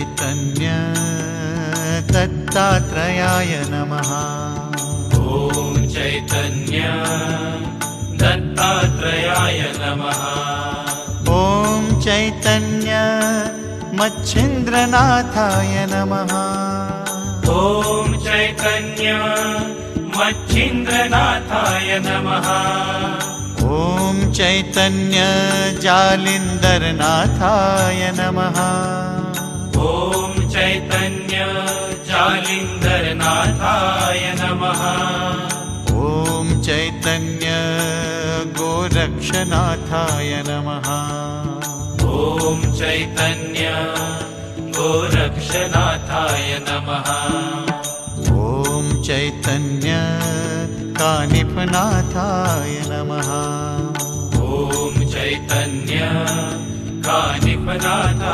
चैतन्य दत्तात्रेयाय नमः। ॐ चैतन्य दत्तात्रेयाय नमः। ॐ चैतन्य मच्छिन्द्रनाथाय नमः। ॐ चैतन्य मच्छिन्द्रनाथाय नमः। ॐ चैतन्य जालिन्धरनाथाय नमः। ॐ चैतन्य जालिन्धरनाथाय नमः। ॐ चैतन्य गोरक्षनाथाय नमः। ॐ चैतन्य गोरक्षनाथाय नमः। ॐ चैतन्य कानिफनाथाय नमः। ॐ चैतन्य कानिफनाथाय